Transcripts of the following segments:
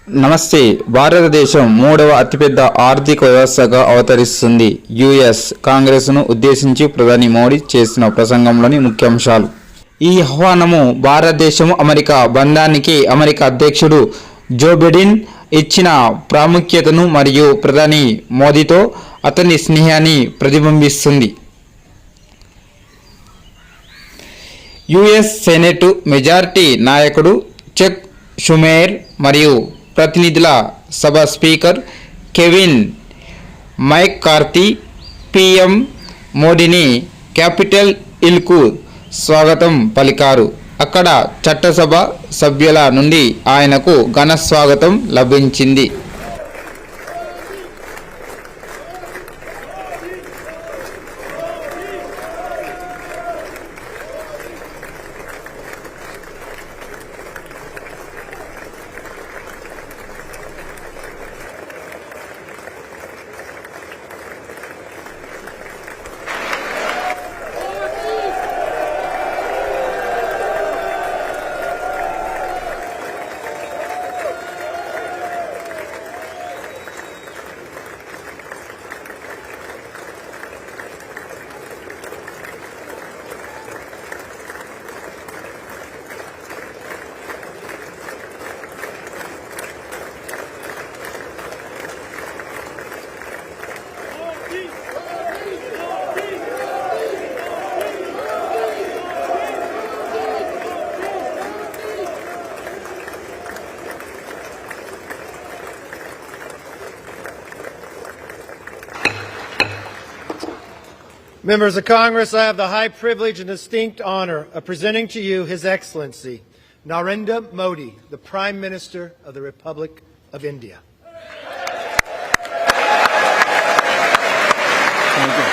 నమస్తే. భారతదేశం మూడవ అతిపెద్ద ఆర్థిక వ్యవస్థగా అవతరిస్తుంది. యుఎస్ కాంగ్రెస్ను ఉద్దేశించి ప్రధాని మోడీ చేసిన ప్రసంగంలోని ముఖ్యాంశాలు. ఈ ఆహ్వానము భారతదేశం అమెరికా బంధానికి అమెరికా అధ్యక్షుడు జో బైడెన్ ఇచ్చిన ప్రాముఖ్యతను మరియు ప్రధాని మోదీతో అతని స్నేహాన్ని ప్రతిబింబిస్తుంది. యుఎస్ సెనెట్ మెజారిటీ నాయకుడు చెక్ షుమేర్ మరియు ప్రతినిధుల సభ స్పీకర్ కెవిన్ మెక్కార్తీ పీఎం మోడీని క్యాపిటల్ హిల్కు స్వాగతం పలికారు. అక్కడ చట్టసభ సభ్యుల నుండి ఆయనకు ఘన స్వాగతం లభించింది. Members of Congress, I have the high privilege and distinct honor of presenting to you His Excellency Narendra Modi, the Prime Minister of the Republic of India. Thank you.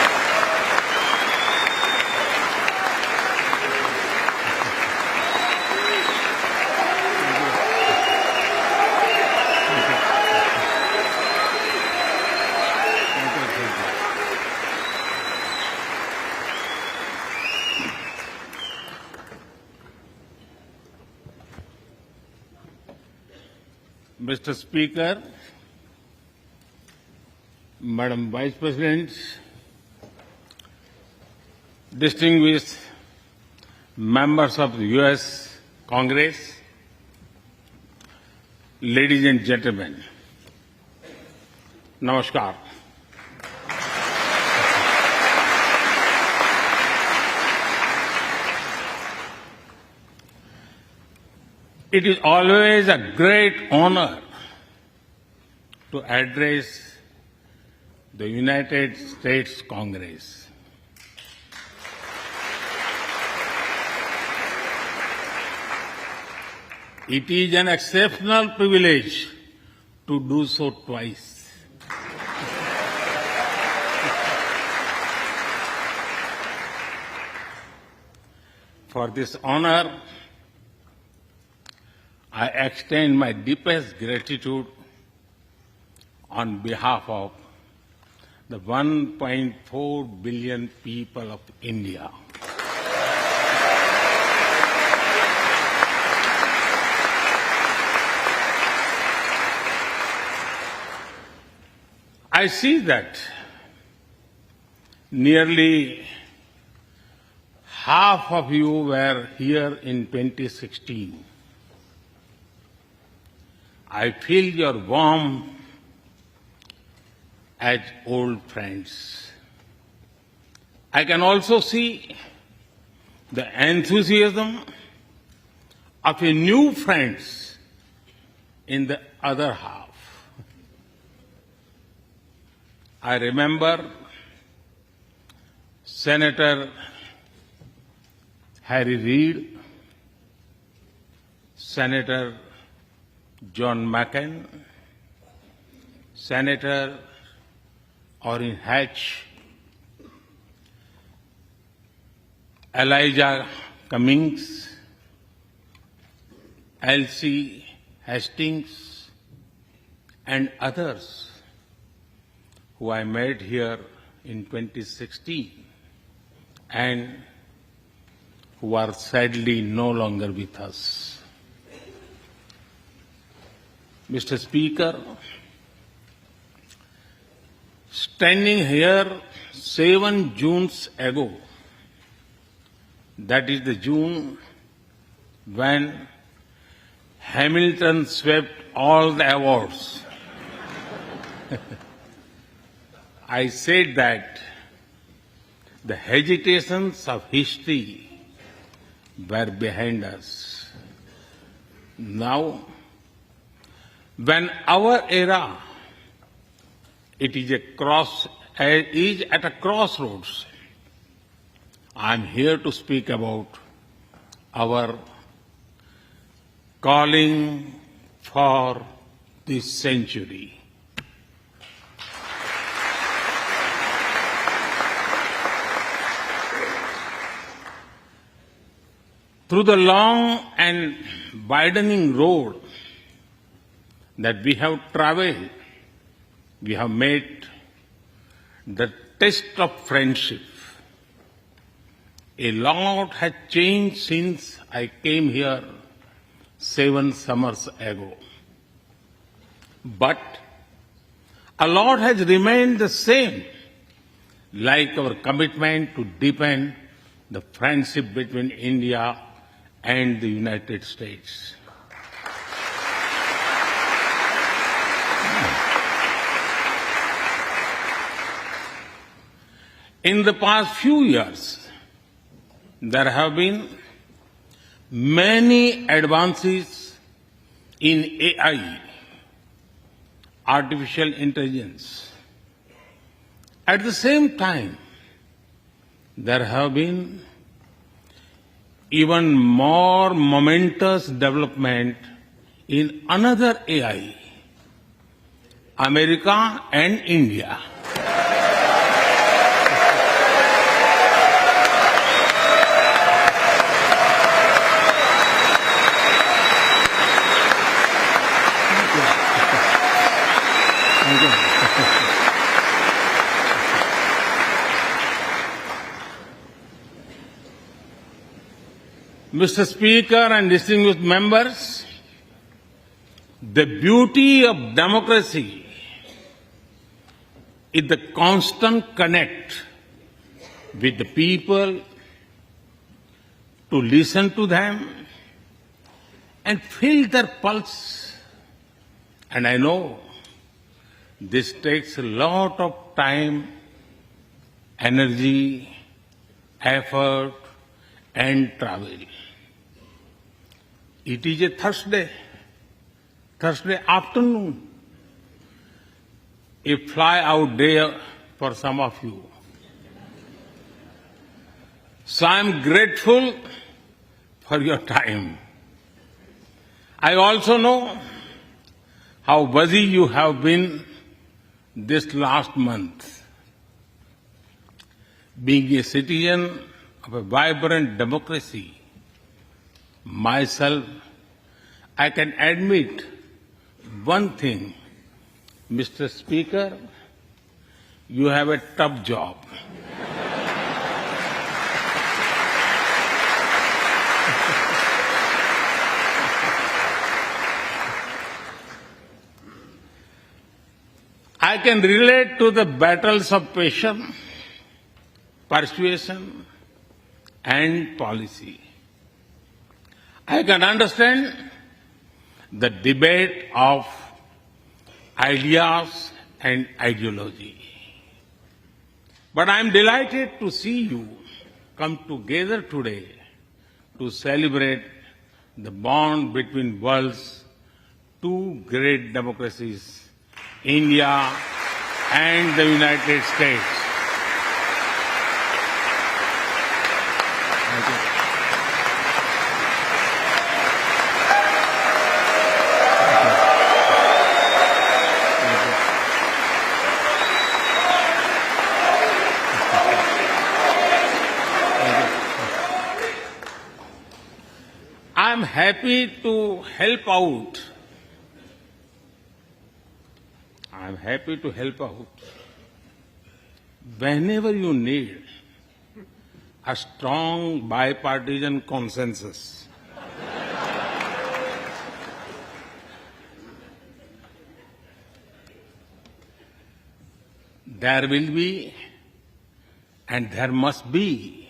Mr. Speaker, Madam Vice President, distinguished members of the U.S. Congress, ladies and gentlemen, Namaskar. It is always a great honor to address the United States Congress. It is an exceptional privilege to do so twice. For this honor, I extend my deepest gratitude on behalf of the 1.4 billion people of India. I see that nearly half of you were here in 2016. I feel your warmth as old friends. I can also see the enthusiasm of a new friends in the other half. I remember Senator Harry Reid, Senator John McCain, Senator Orrin Hatch, Elijah Cummings, Elsie Hastings, and others who I met here in 2016 and who are sadly no longer with us. Mr. Speaker, standing here 7 Junes ago, that is the June when Hamilton swept all the awards, I said that the hesitations of history were behind us. Now, when our era is at a crossroads, I am here to speak about our calling for this century. Through the long and widening road that we have traveled, we have made the test of friendship. A lot has changed since I came here 7 summers ago. But a lot has remained the same, like our commitment to deepen the friendship between India and the United States. In the past few years, there have been many advances in AI, artificial intelligence. At the same time, there have been even more momentous development in another AI, America and India. Mr. Speaker and distinguished members, the beauty of democracy is the constant connect with the people, to listen to them and feel their pulse. And I know this takes a lot of time, energy, effort, and travel. It is a Thursday afternoon, a fly-out day for some of you. So I am grateful for your time. I also know how busy you have been this last month. Being a citizen of a vibrant democracy, myself, I can admit one thing, Mr. Speaker, you have a tough job. I can relate to the battles of patience, persuasion, and policy. I can understand the debate of ideas and ideology. But I am delighted to see you come together today to celebrate the bond between world's two great democracies, India and the United States. Thank you. I'm happy to help out. I'm happy to help out whenever you need a strong bipartisan consensus. there will be and there must be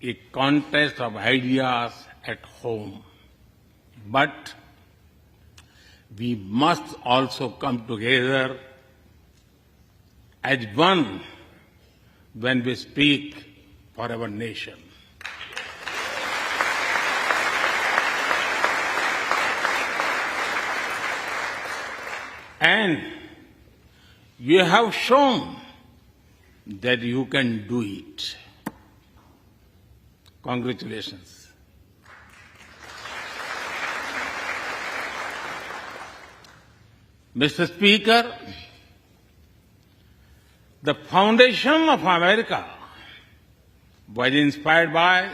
a contest of ideas at home. But we must also come together as one when we speak for our nation. And you have shown that you can do it. Congratulations. Mr. Speaker, the foundation of America was inspired by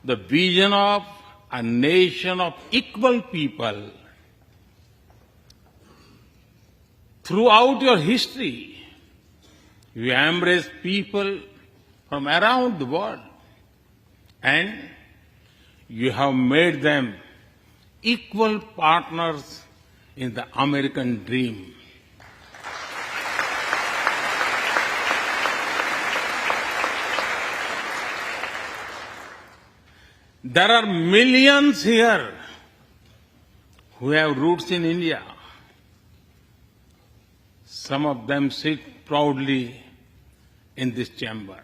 the vision of a nation of equal people. Throughout your history, you embrace people from around the world, and you have made them equal partners in the American dream. There are millions here who have roots in India. Some of them sit proudly in this chamber.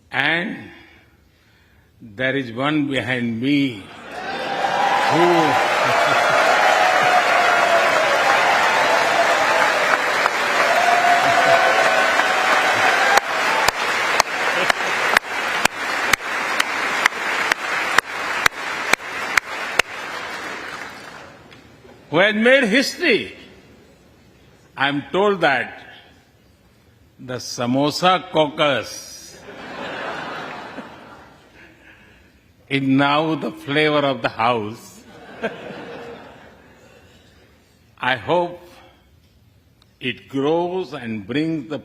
And there is one behind me who has made history. I am told that the Samosa caucus is now the flavor of the house. I hope it grows and brings the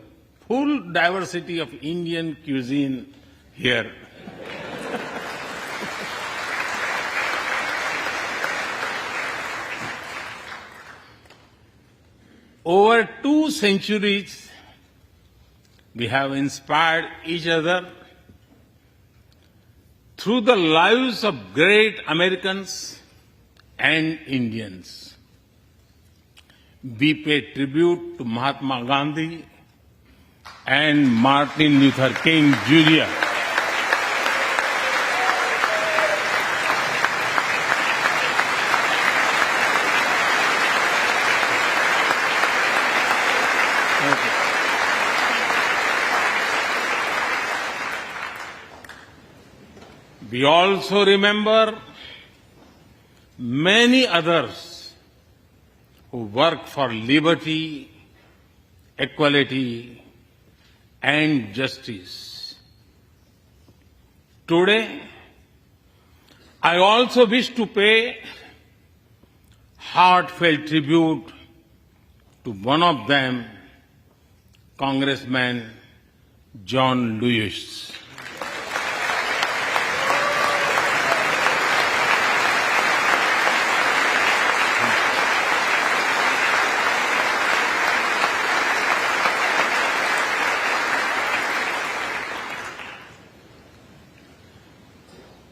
full diversity of Indian cuisine here. Over 2 centuries, we have inspired each other through the lives of great Americans and Indians. We pay tribute to Mahatma Gandhi and Martin Luther King Jr. We also remember many others who work for liberty, equality, and justice. Today, I also wish to pay heartfelt tribute to one of them, Congressman John Lewis.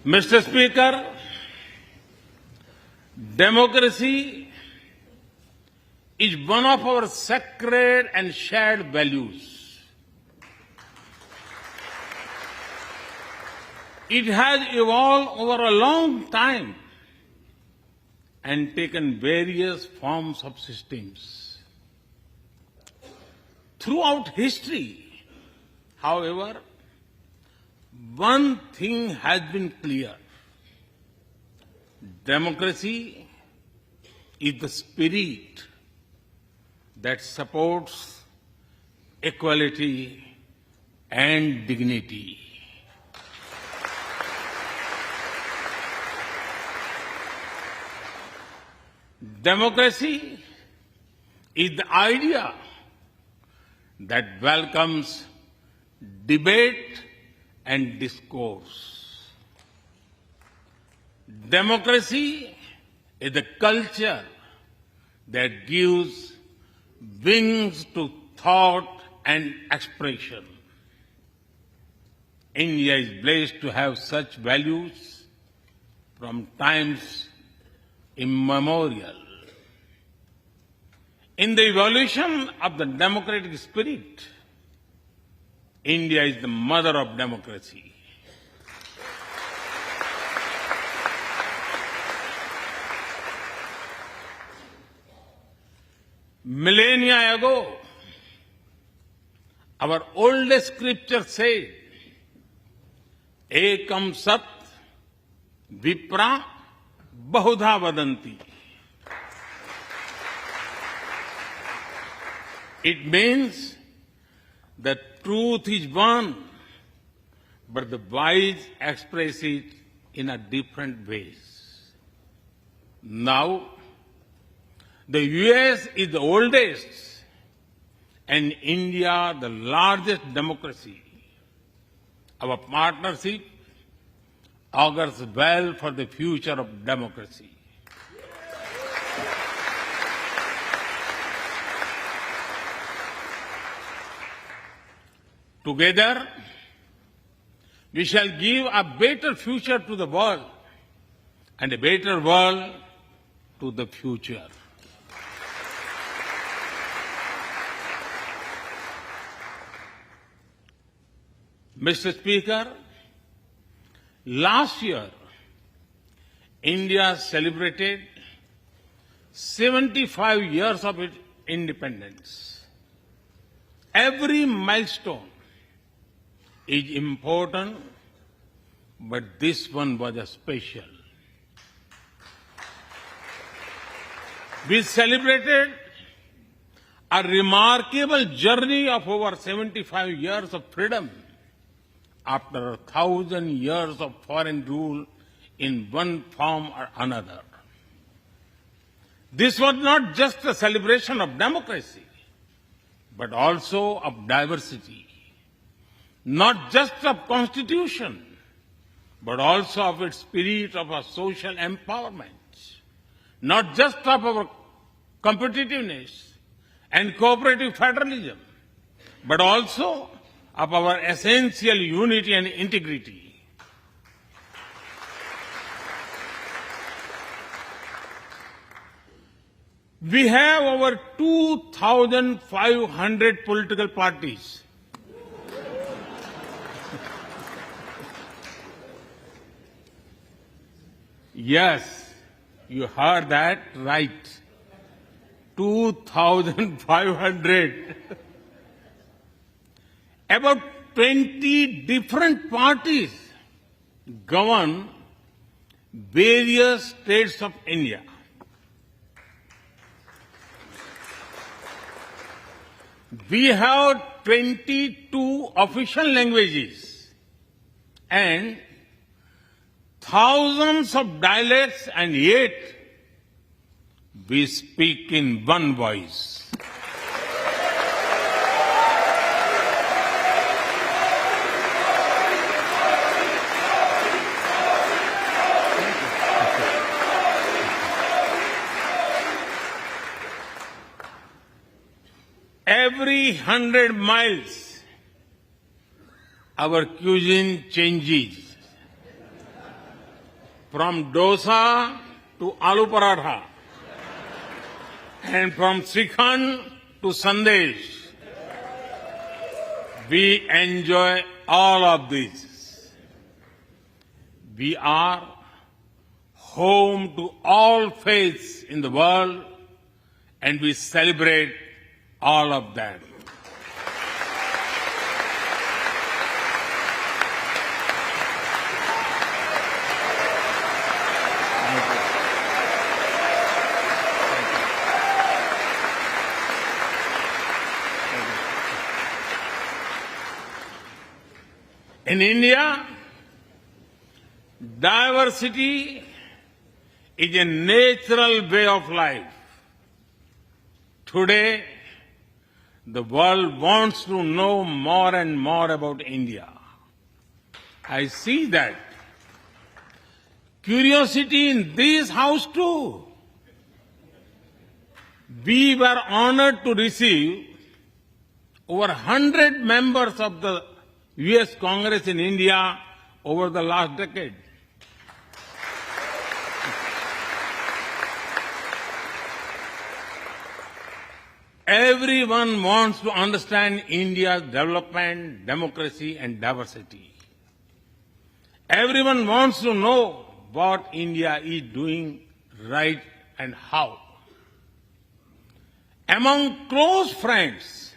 Mr. Speaker, democracy is one of our sacred and shared values. It has evolved over a long time and taken various forms of systems. Throughout history, however, one thing has been clear. Democracy is the spirit that supports equality and dignity. Democracy is the idea that welcomes debate and discourse. Democracy is the culture that gives wings to thought and expression. India is blessed to have such values from times immemorial. In the evolution of the democratic spirit, India is the mother of democracy. Millennia ago, our oldest scripture said, Ekam Sat Vipra Bahudha Vadanti. It means the truth is one, but the wise express it in a different ways. Now, the US is the oldest and India the largest democracy. Our partnership augurs well for the future of democracy. Together, we shall give a better future to the world and a better world to the future. Mr. Speaker, last year, India celebrated 75 years of its independence. Every milestone is important, but this one was a special. We celebrated a remarkable journey of over 75 years of freedom after 1,000 years of foreign rule in one form or another. This was not just a celebration of democracy, but also of diversity. Not just of constitution, but also of its spirit of a social empowerment. Not just of our competitiveness and cooperative federalism, but also of our essential unity and integrity. We have over 2,500 political parties. Yes, you heard that right. 2,500. About 20 different parties govern various states of India. We have 22 official languages and thousands of dialects, and yet we speak in one voice. Every 100 miles, our cuisine changes. From dosa to aloo paratha, and from Srikhand to Sandesh. We enjoy all of this. We are home to all faiths in the world, and we celebrate all of them. In India, diversity is a natural way of life. Today, the world wants to know more and more about India. I see that curiosity in this house too. We were honored to receive over 100 members of the US Congress in India over the last decade. Everyone wants to understand India's development, democracy, and diversity. Everyone wants to know what India is doing right and how. Among close friends,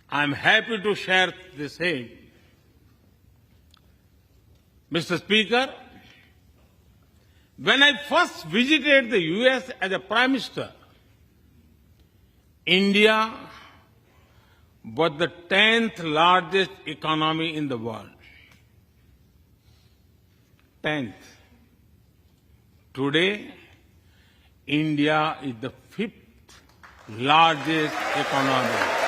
I am happy to share the same. Mr. Speaker, when I first visited the US as a Prime Minister, India was the 10th largest economy in the world. 10th. Today, India is the 5th largest economy.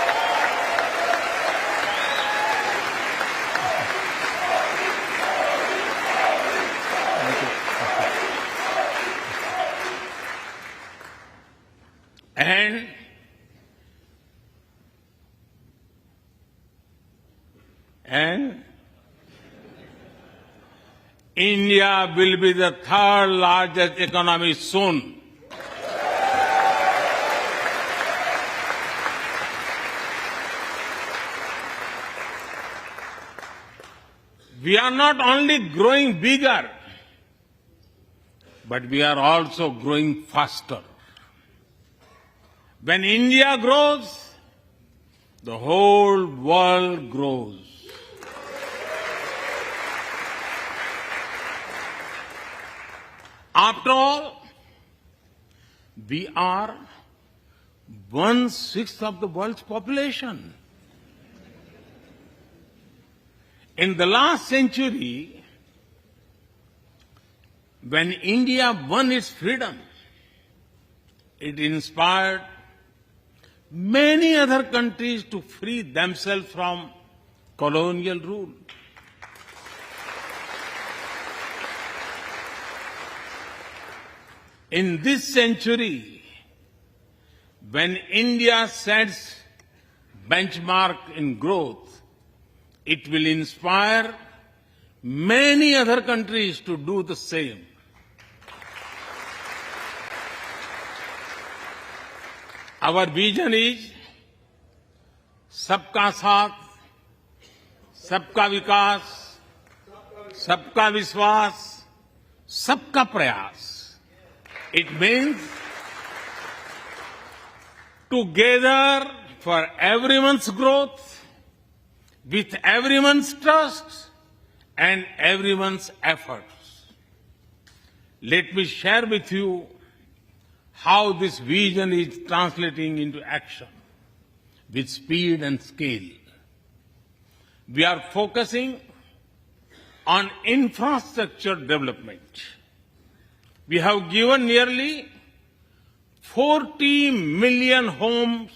And India will be the 3rd largest economy soon. We are not only growing bigger, but we are also growing faster. When India grows, the whole world grows. After all, we are 1/6 of the world's population. In the last century, when India won its freedom, it inspired many other countries to free themselves from colonial rule. In this century, when India sets benchmark in growth, it will inspire many other countries to do the same. Our vision is सबका साथ, सबका विकास, सबका विश्वास, सबका प्रयास. It means together for everyone's growth, with everyone's trust and everyone's efforts. Let me share with you how this vision is translating into action with speed and scale. We are focusing on infrastructure development. We have given nearly 40 million homes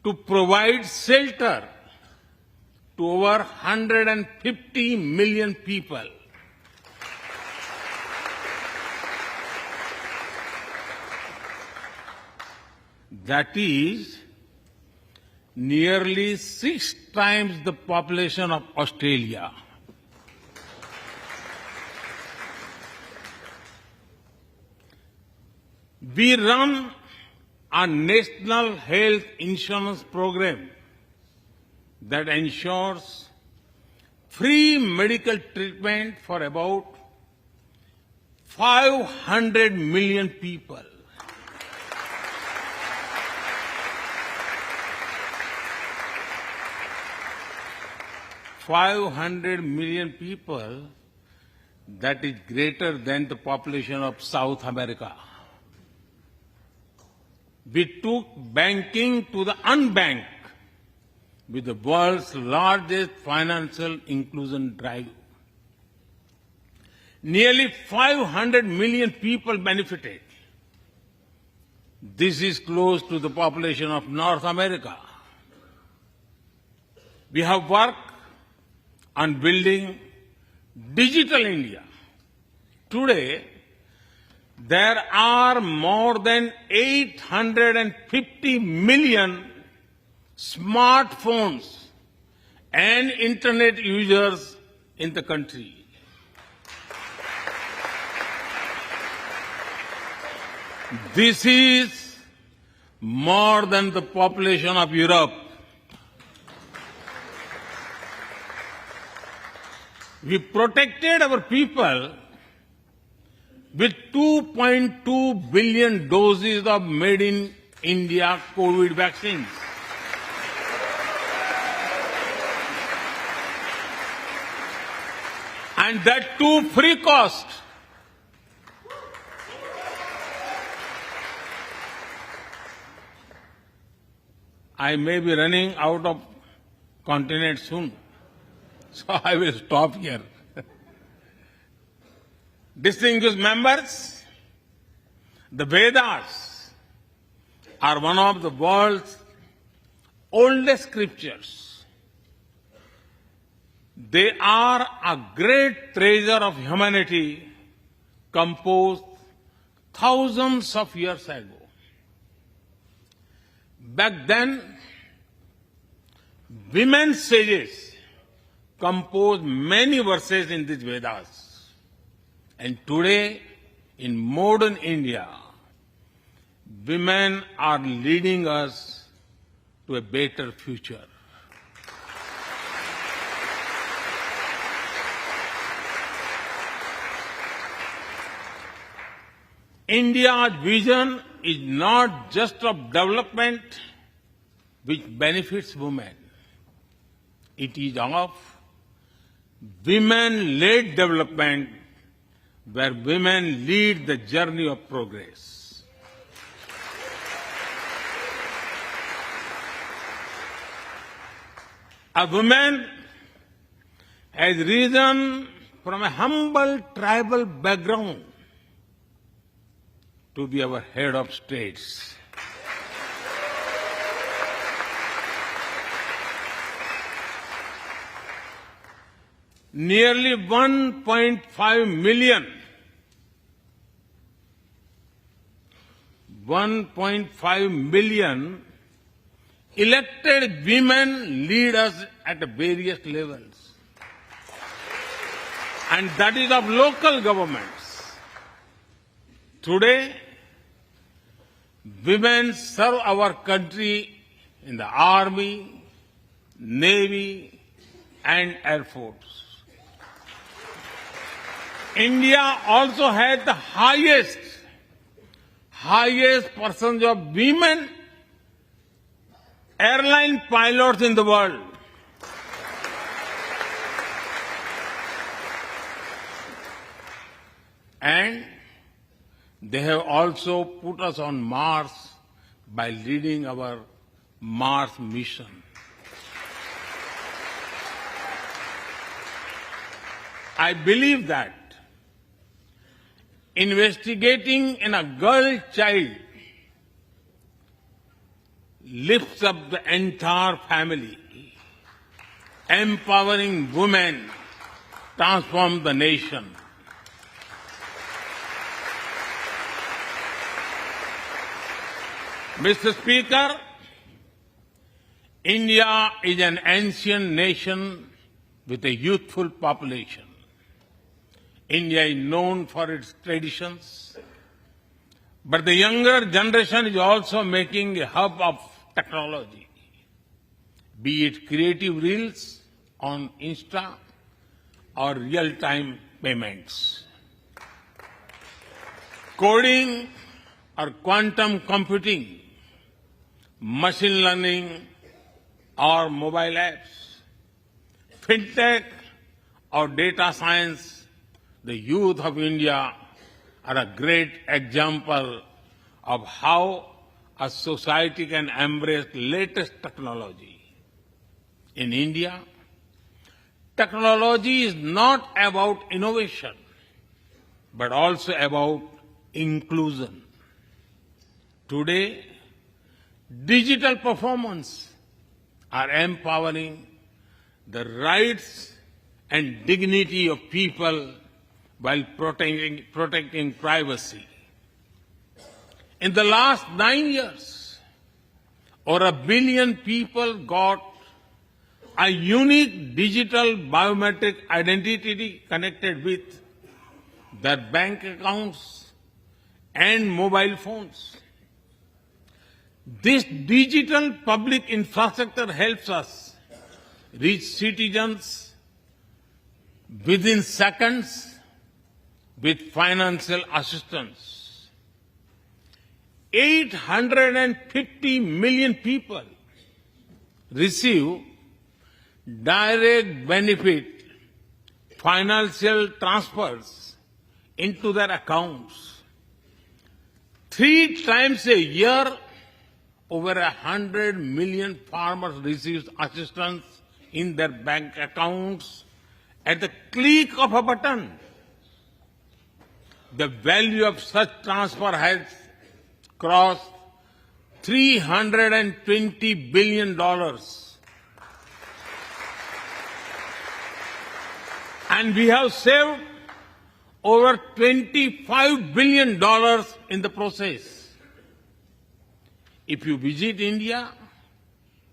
to provide shelter to over 150 million people. That is nearly 6 times the population of Australia. We run a national health insurance program that ensures free medical treatment for about 500 million people. $500 million people, that is greater than the population of South America. We took banking to the unbanked with the world's largest financial inclusion drive. Nearly 500 million people benefited. This is close to the population of North America. We have worked on building Digital India. Today, there are more than 850 million smartphones and internet users in the country. This is more than the population of Europe. We protected our people with 2.2 billion doses of made in India COVID vaccines. And that too free cost. I may be running out of continent soon, so I will stop here. Distinguished members, the Vedas are one of the world's oldest scriptures. They are a great treasure of humanity composed thousands of years ago. Back then, women sages composed many verses in these Vedas. And today, in modern India, women are leading us to a better future. India's vision is not just of development which benefits women. It is of women-led development where women lead the journey of progress. A woman has risen from a humble tribal background to be our head of states. Nearly 1.5 million elected women lead us at various levels. And that is of local governments. Today, women serve our country in the Army, Navy, and Air Force. India also has the highest percentage of women airline pilots in the world. And they have also put us on Mars by leading our Mars mission. I believe that investigating in a girl child lifts up the entire family. Empowering women transforms the nation. Mr. Speaker, India is an ancient nation with a youthful population. India is known for its traditions, but the younger generation is also making a hub of technology, be it creative reels on Insta or real-time payments. Coding or quantum computing, machine learning or mobile apps, fintech or data science, the youth of India are a great example of how a society can embrace latest technology. In India, technology is not about innovation, but also about inclusion. Today, digital performance are empowering the rights and dignity of people while protecting privacy. In the last 9 years, over 1 billion people got a unique digital biometric identity connected with their bank accounts and mobile phones. This digital public infrastructure helps us reach citizens within seconds with financial assistance. 850 million people receive direct benefit financial transfers into their accounts. 3 times a year, over 100 million farmers receive assistance in their bank accounts at the click of a button. The value of such transfer has crossed $320 billion. And we have saved over $25 billion in the process. If you visit India,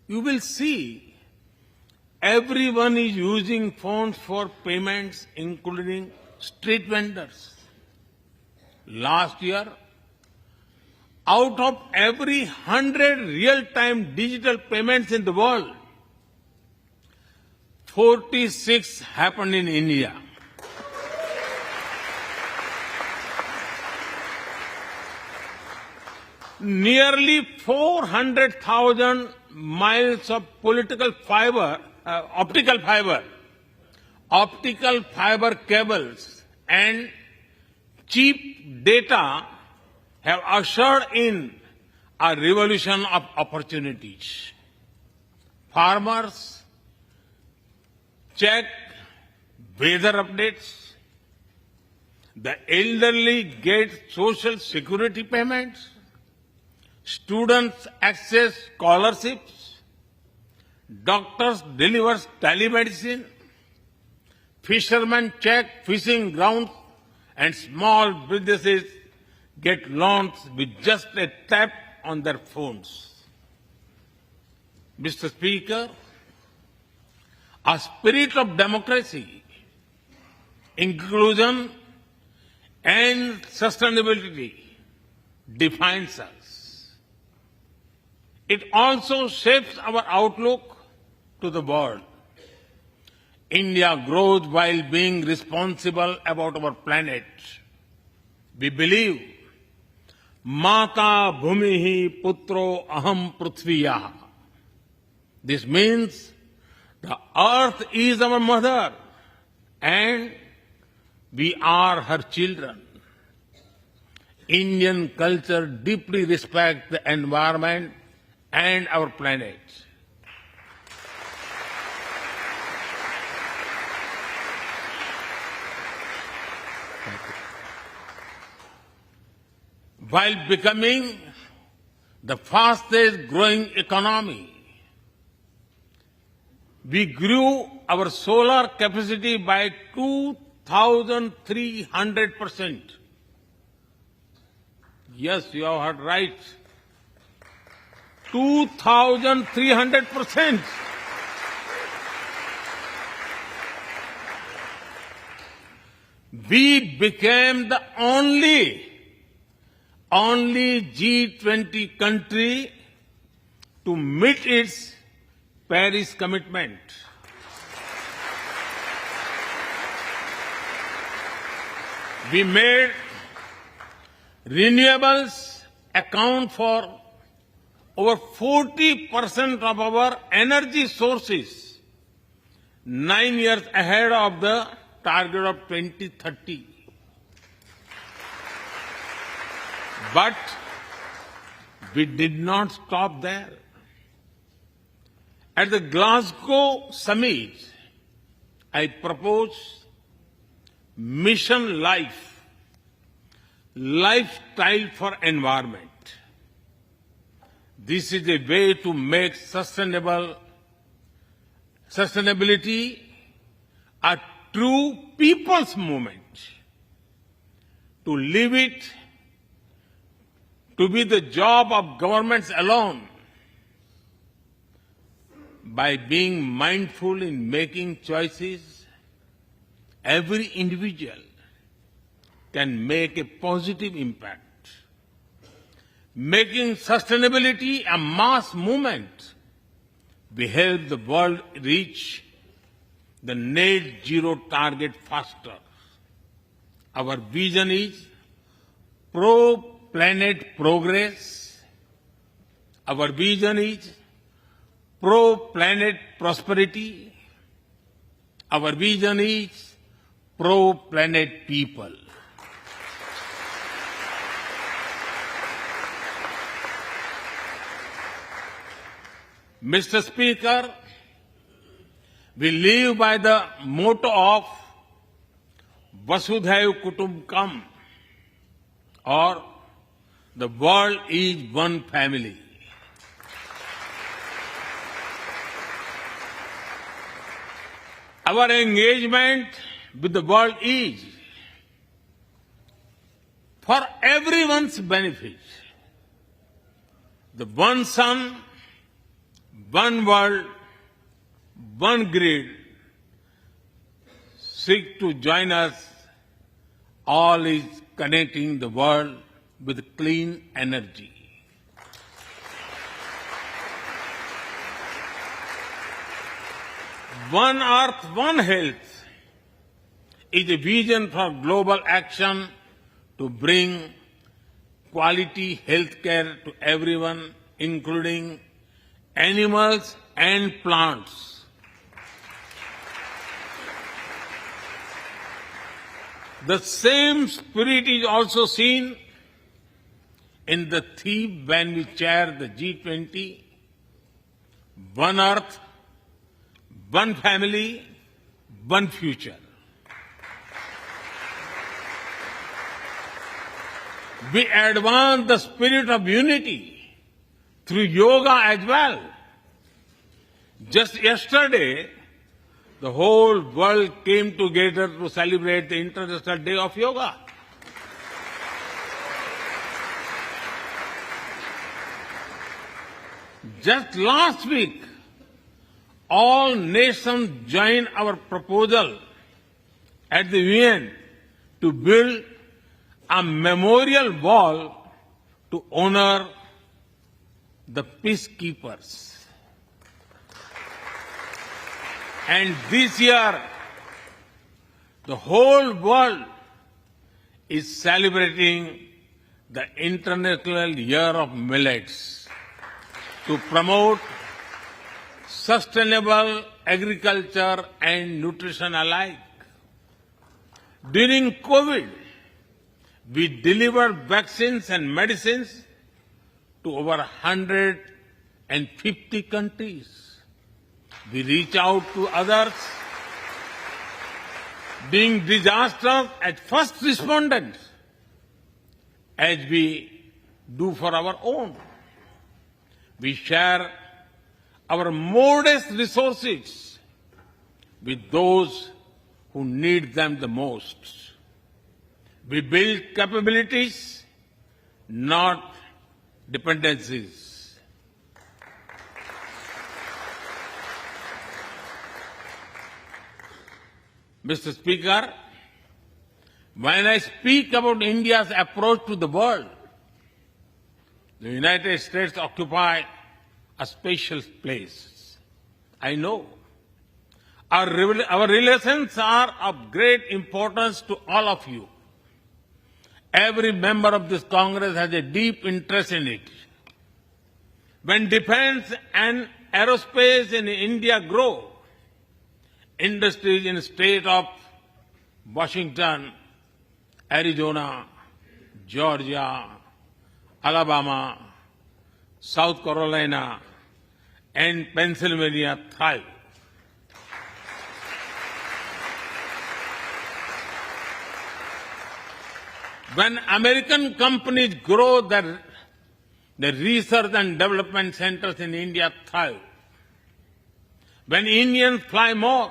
you will see everyone is using phones for payments, including street vendors. Last year, out of every 100 real-time digital payments in the world, 46 happened in India. Nearly 400,000 miles of optical fiber cables and cheap data have ushered in a revolution of opportunities. Farmers check weather updates. The elderly get social security payments. Students access scholarships. Doctors deliver telemedicine. Fishermen check fishing grounds, and small businesses get loans with just a tap on their phones. Mr. Speaker, a spirit of democracy, inclusion, and sustainability defines us. It also shapes our outlook to the world. India grows while being responsible about our planet. We believe, Mata Bhumihi Putro Aham Prithviya. This means the earth is our mother and we are her children. Indian culture deeply respects the environment and our planet. While becoming the fastest growing economy, we grew our solar capacity by 2,300%. Yes, you have heard right. 2,300%. We became the only G20 country to meet its Paris commitment. We made renewables account for over 40% of our energy sources, 9 years ahead of the target of 2030. But we did not stop there. At the Glasgow summit, I proposed Mission Life, lifestyle for environment. This is a way to make sustainability a true people's movement. To leave it to be the job of governments alone, by being mindful in making choices, every individual can make a positive impact. Making sustainability a mass movement, we help the world reach the net zero target faster. Our vision is pro-planet progress. Our vision is pro-planet prosperity. Our vision is pro-planet people. Mr. Speaker, we live by the motto of Vasudhaiv Kutumbakam, or the world is one family. Our engagement with the world is for everyone's benefit. The one sun, one world, one grid seek to join us. All is connecting the world with clean energy. One Earth, One Health is a vision for global action to bring quality health care to everyone, including animals and plants. The same spirit is also seen in the theme when we chair the G20, One Earth, One Family, One Future. We advance the spirit of unity through yoga as well. Just yesterday, the whole world came together to celebrate the International Day of Yoga. Just last week, all nations joined our proposal at the UN to build a memorial wall to honor the peacekeepers. And this year, the whole world is celebrating the International Year of Millets to promote sustainable agriculture and nutrition alike. During COVID, we delivered vaccines and medicines to over 150 countries. We reach out to others, being disasters at first responders, as we do for our own. We share our modest resources with those who need them the most. We build capabilities, not dependencies. Mr. Speaker, when I speak about India's approach to the world, the United States occupy a special place. I know. Our relations are of great importance to all of you. Every member of this Congress has a deep interest in it. When defense and aerospace in India grow, industries in the state of Washington, Arizona, Georgia, Alabama, South Carolina, and Pennsylvania thrive. When American companies grow, the research and development centers in India thrive. When Indians fly more,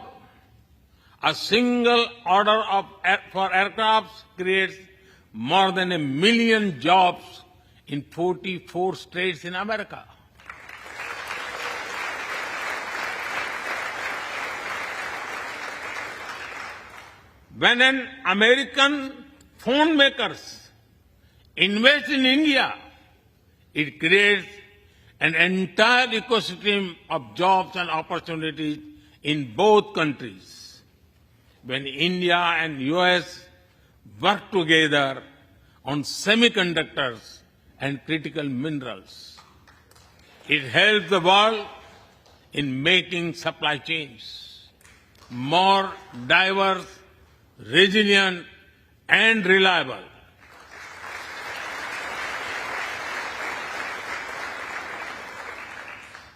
A single order for aircrafts creates more than 1 million jobs in 44 states in America. When an American phone makers invest in India, it creates an entire ecosystem of jobs and opportunities in both countries. When India and US work together on semiconductors and critical minerals, it helps the world in making supply chains more diverse, resilient, and reliable.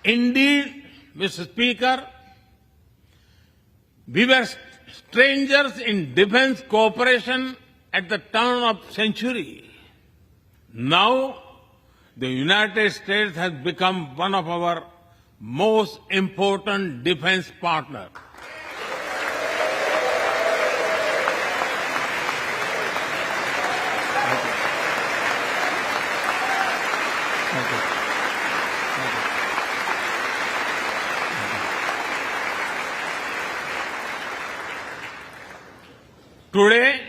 Indeed, Mr. Speaker, we were strangers in defense cooperation at the turn of the century. Now, the United States has become one of our most important defense partners. Today,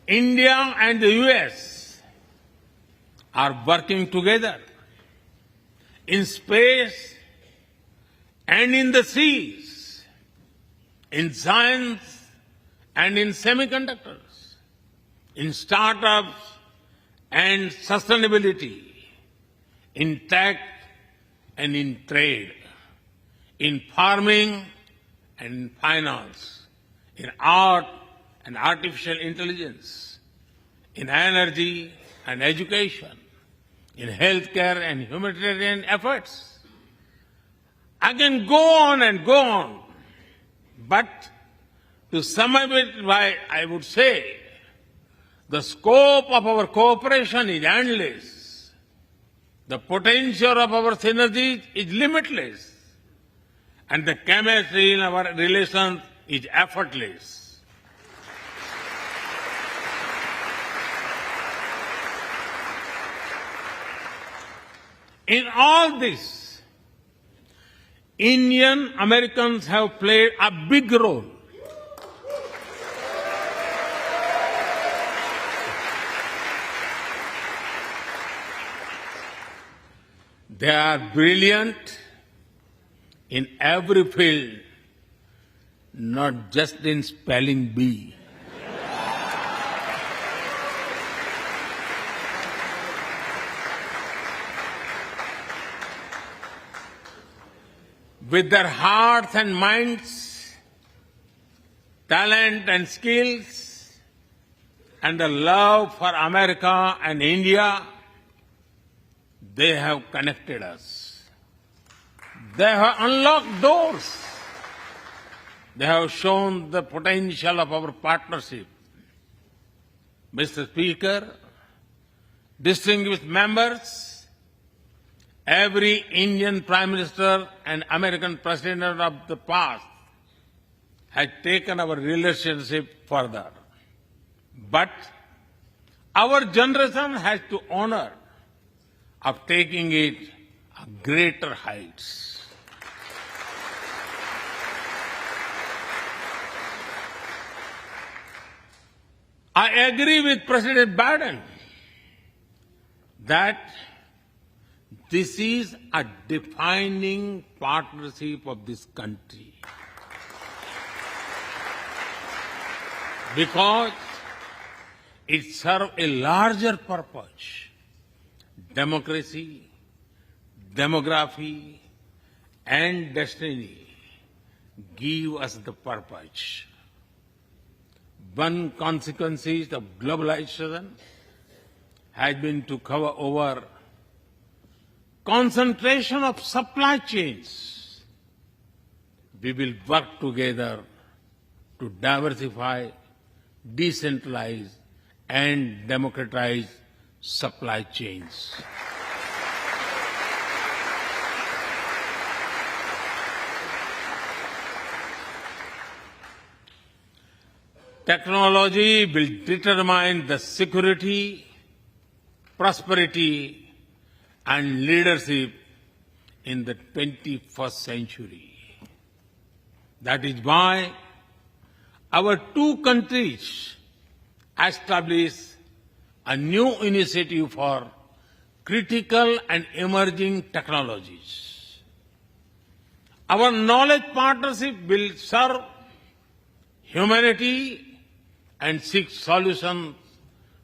India and the US are working together in space and in the seas, in science and in semiconductors, in startups and sustainability, in tech and in trade, in farming and in finance, in art and artificial intelligence, in energy and education, in healthcare and humanitarian efforts. I can go on and go on, but to sum up it, I would say the scope of our cooperation is endless. The potential of our synergies is limitless. And the chemistry in our relations is effortless. In all this, Indian Americans have played a big role. They are brilliant in every field, not just in spelling bee. With their hearts and minds, talent and skills, and the love for America and India, they have connected us. They have unlocked doors. They have shown the potential of our partnership. Mr. Speaker, distinguished members, every Indian Prime Minister and American President of the past has taken our relationship further. But our generation has to honor of taking it a greater heights. I agree with President Biden that this is a defining partnership of this country, because it serves a larger purpose. Democracy, demography, and destiny give us the purpose. One consequence of globalization has been to cover over concentration of supply chains. We will work together to diversify, decentralize, and democratize supply chains. Technology will determine the security, prosperity, and leadership in the 21st century. That is why our two countries established a new initiative for critical and emerging technologies. Our knowledge partnership will serve humanity and seek solutions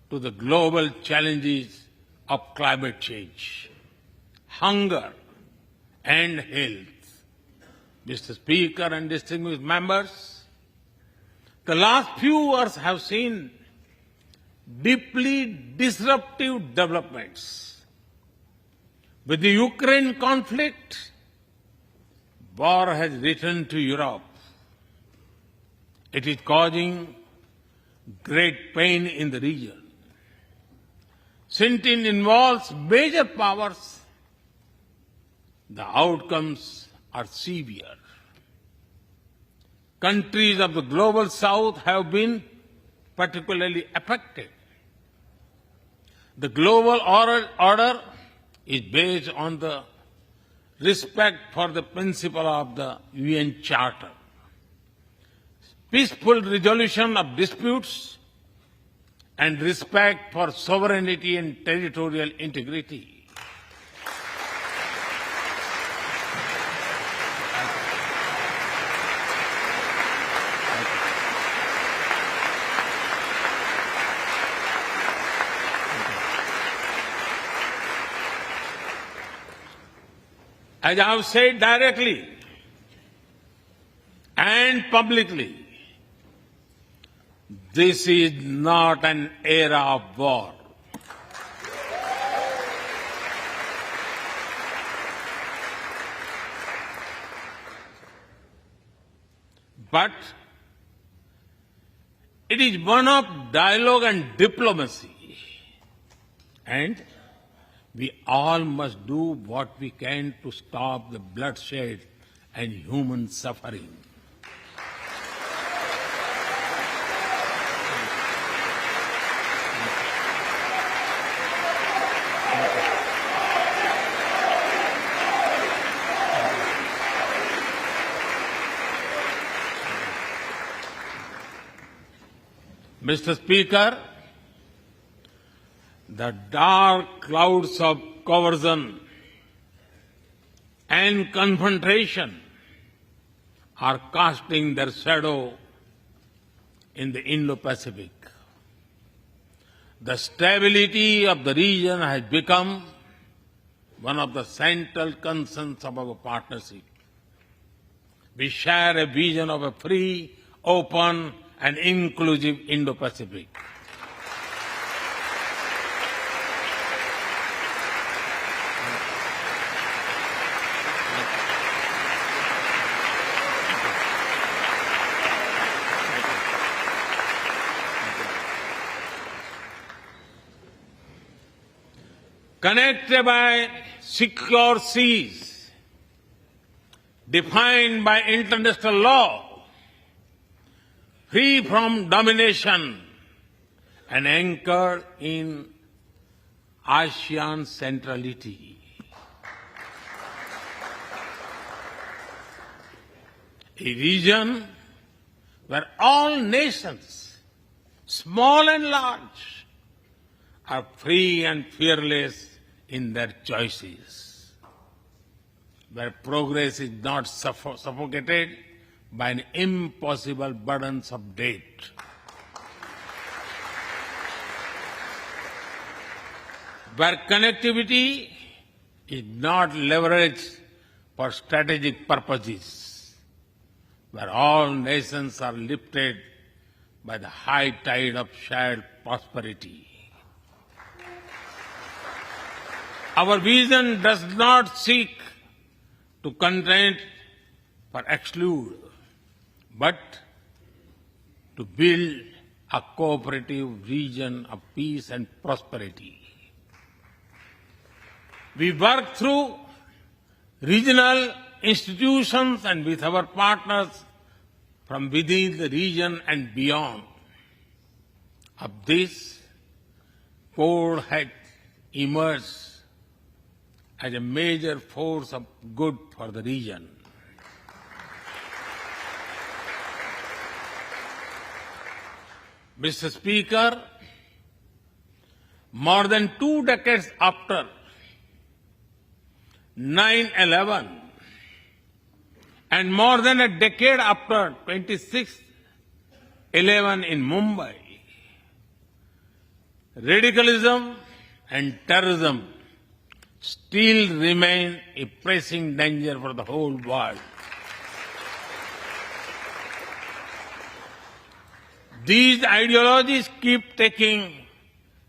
to the global challenges of climate change, hunger, and health. Mr. Speaker and distinguished members, the last few years have seen deeply disruptive developments. With the Ukraine conflict, war has returned to Europe. It is causing great pain in the region. Since it involves major powers, the outcomes are severe. Countries of the global south have been particularly affected. The global order is based on the respect for the principle of the UN Charter, peaceful resolution of disputes, and respect for sovereignty and territorial integrity. As I have said directly and publicly, this is not an era of war. But it is one of dialogue and diplomacy. And we all must do what we can to stop the bloodshed and human suffering. Mr. Speaker, the dark clouds of coercion and confrontation are casting their shadow in the Indo-Pacific. The stability of the region has become one of the central concerns of our partnership. We share a vision of a free, open, and inclusive Indo-Pacific. Connected by secure seas, defined by international law, free from domination, and anchored in ASEAN centrality. A region where all nations, small and large, are free and fearless in their choices, where progress is not suffocated by an impossible burdens of debt. Where connectivity is not leveraged for strategic purposes, where all nations are lifted by the high tide of shared prosperity. Our vision does not seek to content or exclude, but to build a cooperative region of peace and prosperity. We work through regional institutions and with our partners from within the region and beyond of this code had emerged as a major force of good for the region. Mr. Speaker, more than 2 decades after 9/11 and more than a decade after 26/11 in Mumbai, radicalism and terrorism still remain a pressing danger for the whole world. These ideologies keep taking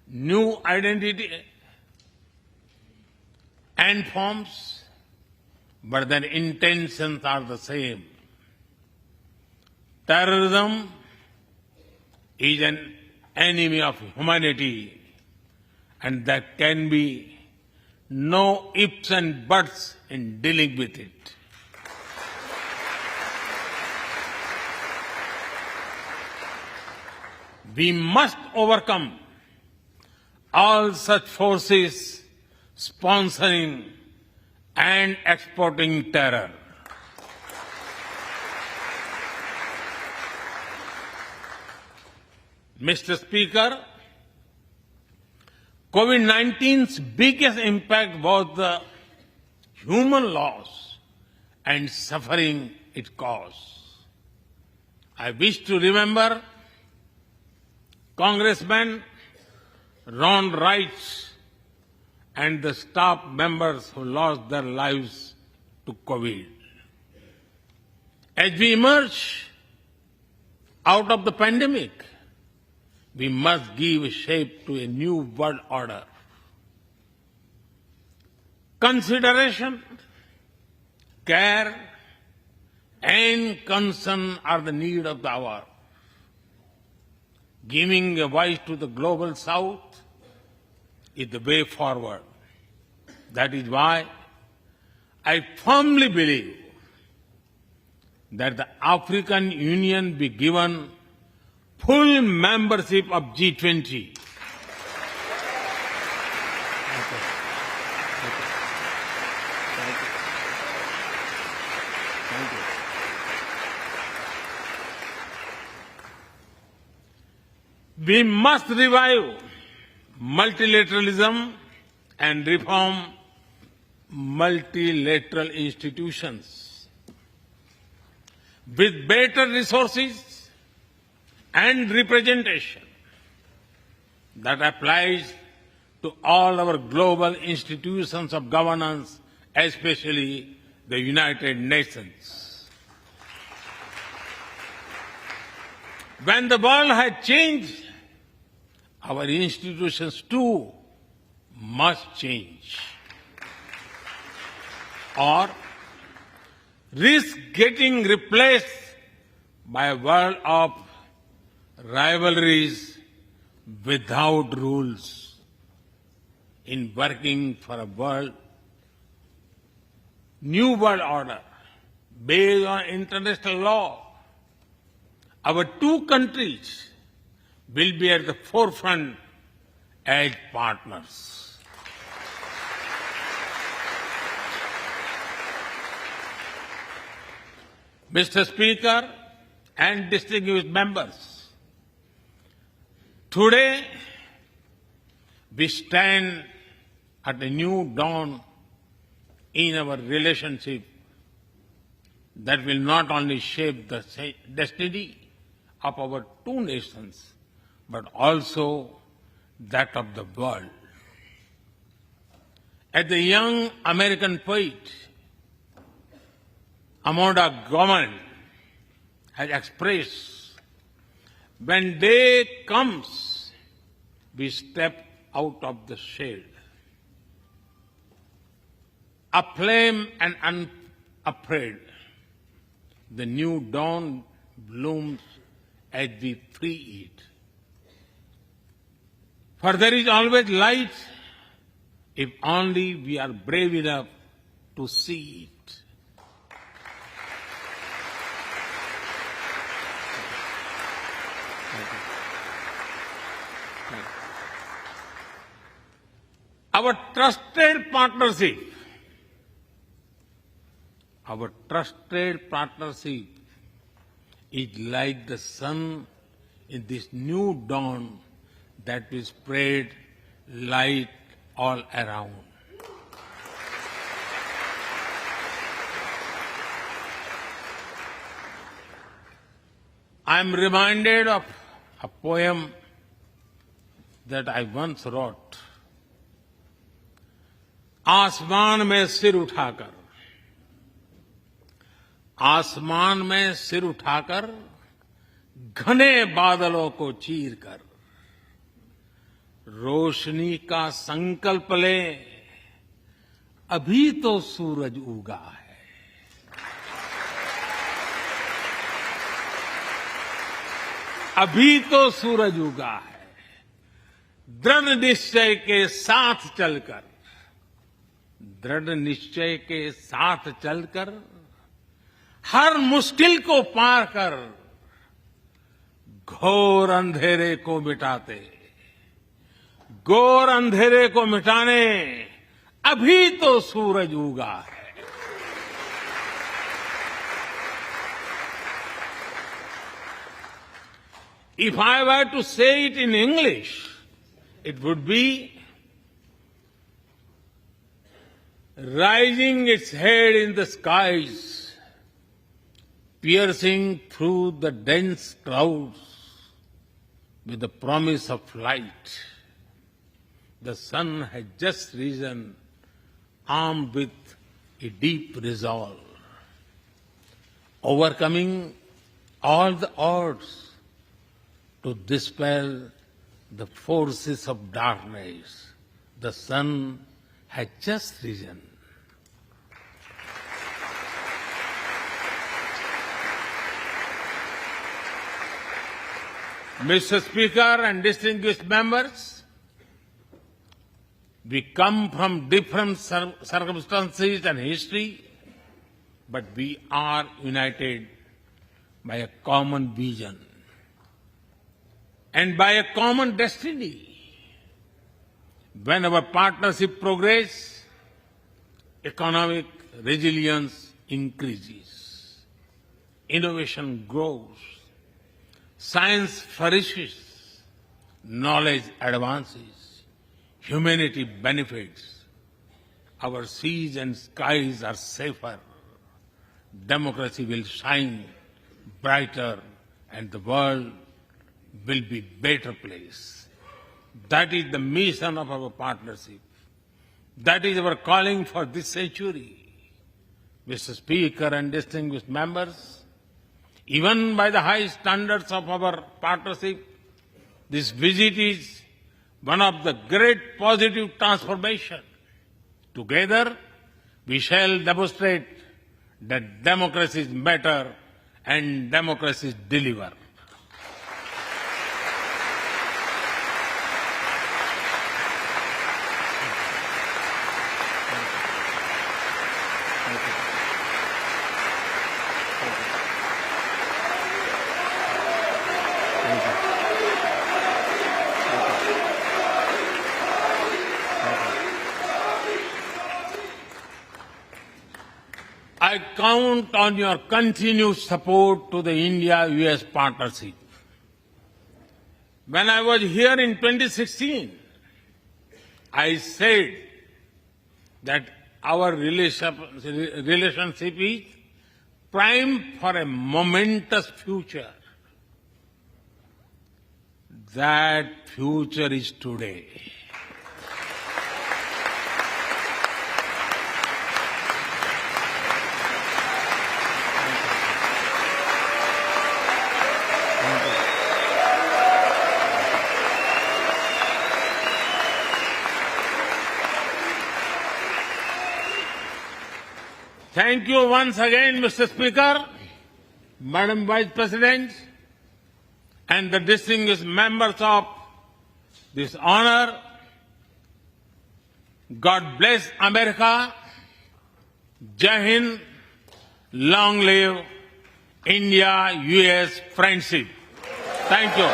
new identity and forms, but their intentions are the same. Terrorism is an enemy of humanity, and there can be no ifs and buts in dealing with it. We must overcome all such forces sponsoring and exporting terror. Mr. Speaker, COVID-19's biggest impact was the human loss and suffering it caused. I wish to remember Congressman Ron Wright and the staff members who lost their lives to COVID. As we emerge out of the pandemic, we must give shape to a new world order. Consideration, care, and concern are the need of the hour. Giving a voice to the global south is the way forward. That is why I firmly believe that the African Union be given full membership of G20. We must revive multilateralism and reform multilateral institutions. With better resources and representation that applies to all our global institutions of governance, especially the United Nations. When the world has changed, our institutions too must change, or risk getting replaced by a world of rivalries without rules. In working for a new world order based on international law, our two countries will be at the forefront as partners. Mr. Speaker and distinguished members, today we stand at a new dawn in our relationship that will not only shape the destiny of our two nations, but also that of the world. As the young American poet Amanda Gorman has expressed, when day comes, we step out of the shade, aflame and unafraid. The new dawn blooms as we free it. For there is always light if only we are brave enough to see it. Our trusted partnership, our trusted partnership is like the sun in this new dawn that will spread light all around. I am reminded of a poem that I once wrote. आसमान में सिर उठाकर, आसमान में सिर उठाकर, घने बादलों को चीरकर, रोशनी का संकल्प ले, अभी तो सूरज उगा है। अभी तो सूरज उगा है। दृढ़ निश्चय के साथ चलकर, दृढ़ निश्चय के साथ चलकर, हर मुश्किल को पार कर, घोर अंधेरे को मिटाते, घोर अंधेरे को मिटाने अभी तो सूरज उगा है। If I were to say it in English, it would be rising its head in the skies, piercing through the dense clouds with the promise of light. The sun has just risen, armed with a deep resolve, overcoming all the odds to dispel the forces of darkness. The sun had just risen. Mr. Speaker and distinguished members, we come from different circumstances and history, but we are united by a common vision and by a common destiny. When our partnership progresses, economic resilience increases, innovation grows, science flourishes, knowledge advances, humanity benefits, our seas and skies are safer, democracy will shine brighter, and the world will be a better place. That is the mission of our partnership. That is our calling for this century. Mr. Speaker and distinguished members, even by the high standards of our partnership, this visit is one of the great positive transformation. Together, we shall demonstrate that democracy is better and democracy deliver. I count on your continued support to the India-US partnership. When I was here in 2016, I said that our relationship is primed for a momentous future. That future is today. Thank you once again, Mr. Speaker, Madam Vice President, and the distinguished members of this honor. God bless America. Jai Hind. Long live India-US friendship. Thank you.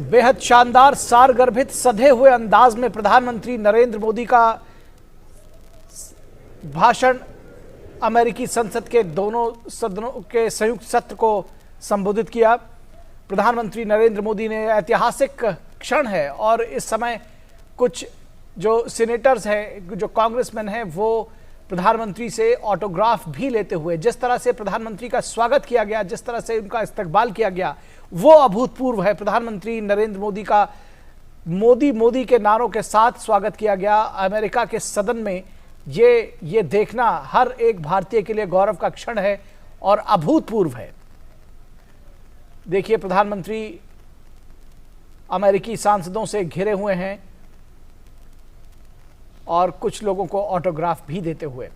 बेहद शानदार, सारगर्भित, सधे हुए अंदाज में प्रधानमंत्री नरेंद्र मोदी का भाषण अमेरिकी संसद के दोनों सदनों के संयुक्त सत्र को संबोधित किया। प्रधानमंत्री नरेंद्र मोदी ने ऐतिहासिक क्षण है और इस समय कुछ जो सीनेटर्स हैं, जो कांग्रेसमैन हैं, वो प्रधानमंत्री से ऑटोग्राफ भी लेते हुए, जिस तरह से प्रधानमंत्री का स्वागत किया गया, जिस तरह से उनका इस्तकबाल किया गया, वो अभूतपूर्व है। प्रधानमंत्री नरेंद्र मोदी का मोदी के नारों के साथ स्वागत किया गया अमेरिका के सदन में। ये देखना हर एक भारतीय के लिए गौरव का क्षण है और अभूतपूर्व है। देखिए, प्रधानमंत्री अमेरिकी सांसदों से घिरे हुए हैं और कुछ लोगों को ऑटोग्राफ भी देते हुए।